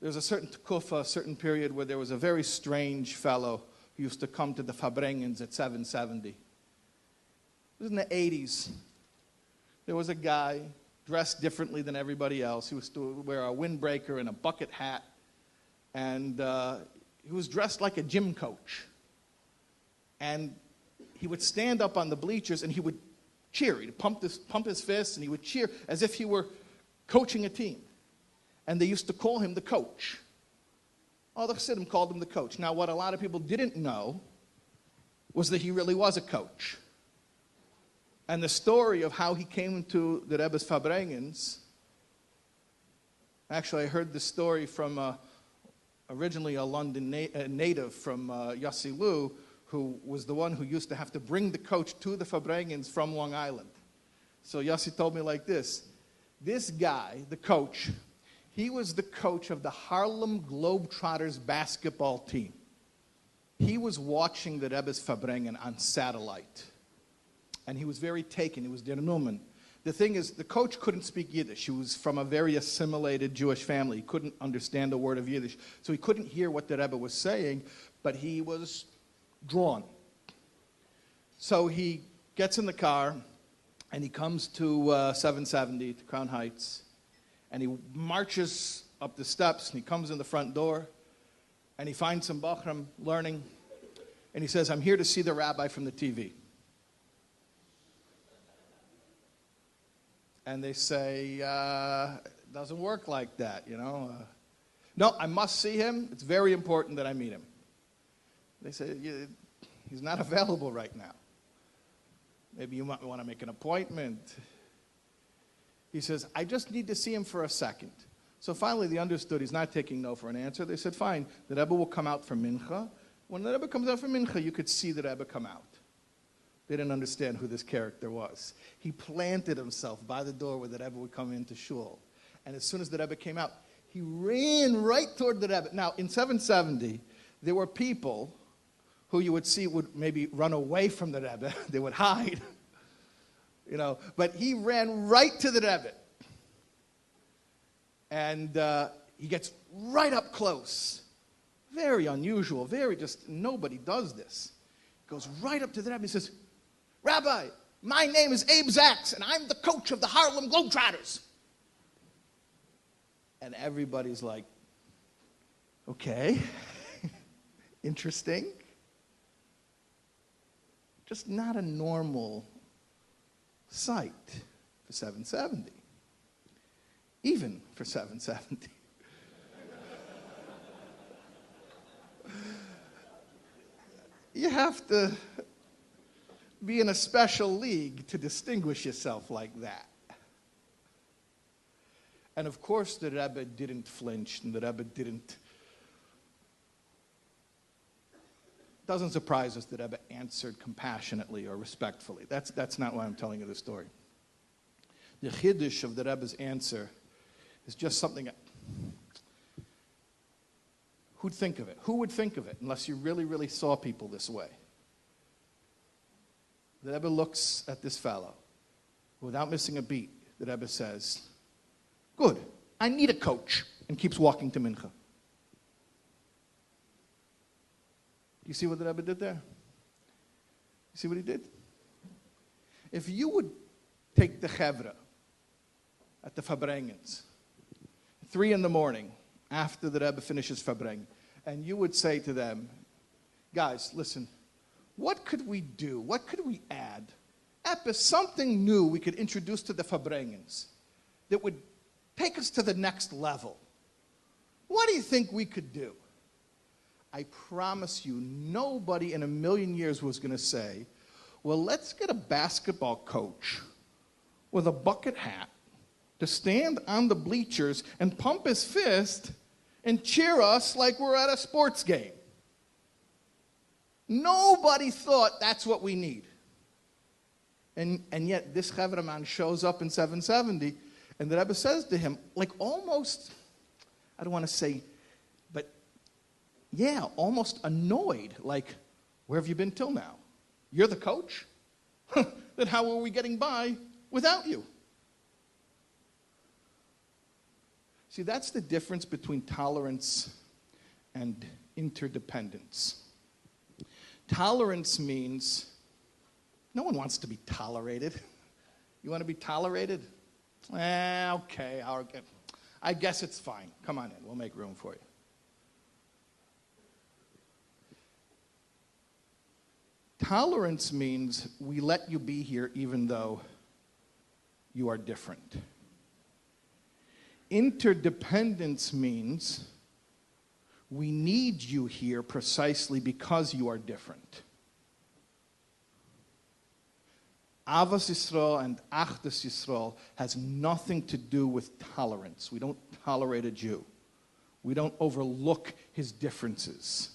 There's a certain tkufa, a certain period where there was a very strange fellow who used to come to the Fabrengens at 770. It was in the 80s. There was a guy dressed differently than everybody else. He used to wear a windbreaker and a bucket hat, and he was dressed like a gym coach. And he would stand up on the bleachers and he would cheer. He'd pump his fists and he would cheer as if he were coaching a team. And they used to call him the coach. All the Chassidim called him the coach. Now, what a lot of people didn't know was that he really was a coach. And the story of how he came into the Rebbe's Fabrengens, actually I heard this story from originally a London native from Yossi Lu, who was the one who used to have to bring the coach to the Fabrengens from Long Island. So Yossi told me like this. This guy, the coach, he was the coach of the Harlem Globetrotters basketball team. He was watching the Rebbe's Fabrengen on satellite. And he was very taken. He was der Numen. The thing is, the coach couldn't speak Yiddish. He was from a very assimilated Jewish family. He couldn't understand a word of Yiddish. So he couldn't hear what the Rebbe was saying, but he was drawn. So he gets in the car, and he comes to 770, to Crown Heights, and he marches up the steps, and he comes in the front door, and he finds some Bachram learning, and he says, I'm here to see the rabbi from the TV. And they say, it doesn't work like that, you know. No, I must see him. It's very important that I meet him. They say, he's not available right now. Maybe you might want to make an appointment. He says, I just need to see him for a second. So finally they understood he's not taking no for an answer. They said, fine, the Rebbe will come out for Mincha. When the Rebbe comes out for Mincha, you could see the Rebbe come out. They didn't understand who this character was. He planted himself by the door where the Rebbe would come into shul. And as soon as the Rebbe came out, he ran right toward the Rebbe. Now, in 770, there were people who you would see would maybe run away from the Rebbe. They would hide. You know, but he ran right to the Rebbe. And he gets right up close. Very unusual, nobody does this. Goes right up to the Rebbe and says, Rabbi, my name is Abe Zaks, and I'm the coach of the Harlem Globetrotters. And everybody's like, okay, interesting. Just not a normal sight for 770. Even for 770. You have to be in a special league to distinguish yourself like that. And of course the Rebbe didn't flinch, and the Rebbe doesn't surprise us that the Rebbe answered compassionately or respectfully. That's not why I'm telling you this story. The chiddush of the Rebbe's answer is just something. Who'd think of it? Who would think of it unless you really, really saw people this way? The Rebbe looks at this fellow. Without missing a beat, the Rebbe says, good, I need a coach, and keeps walking to Mincha. Do you see what the Rebbe did there? You see what he did? If you would take the Chevra at the Fabrengens, 3 a.m, after the Rebbe finishes Fabreng, and you would say to them, guys, listen, what could we do? What could we add? Epis, something new we could introduce to the Fabrengens that would take us to the next level. What do you think we could do? I promise you, nobody in a million years was going to say, well, let's get a basketball coach with a bucket hat to stand on the bleachers and pump his fist and cheer us like we're at a sports game. Nobody thought that's what we need. And yet this Chevra man shows up in 770, and the Rebbe says to him, like almost, I don't want to say, but yeah, almost annoyed, like, where have you been till now? You're the coach? Then how are we getting by without you? See, that's the difference between tolerance and interdependence. Tolerance means no one wants to be tolerated. You want to be tolerated? Okay, I guess it's fine. Come on in, we'll make room for you. Tolerance means we let you be here even though you are different. Interdependence means we need you here precisely because you are different. Avos Yisrael and Achdus Yisrael has nothing to do with tolerance. We don't tolerate a Jew. We don't overlook his differences.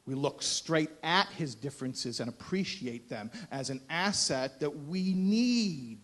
We look straight at his differences and appreciate them as an asset that we need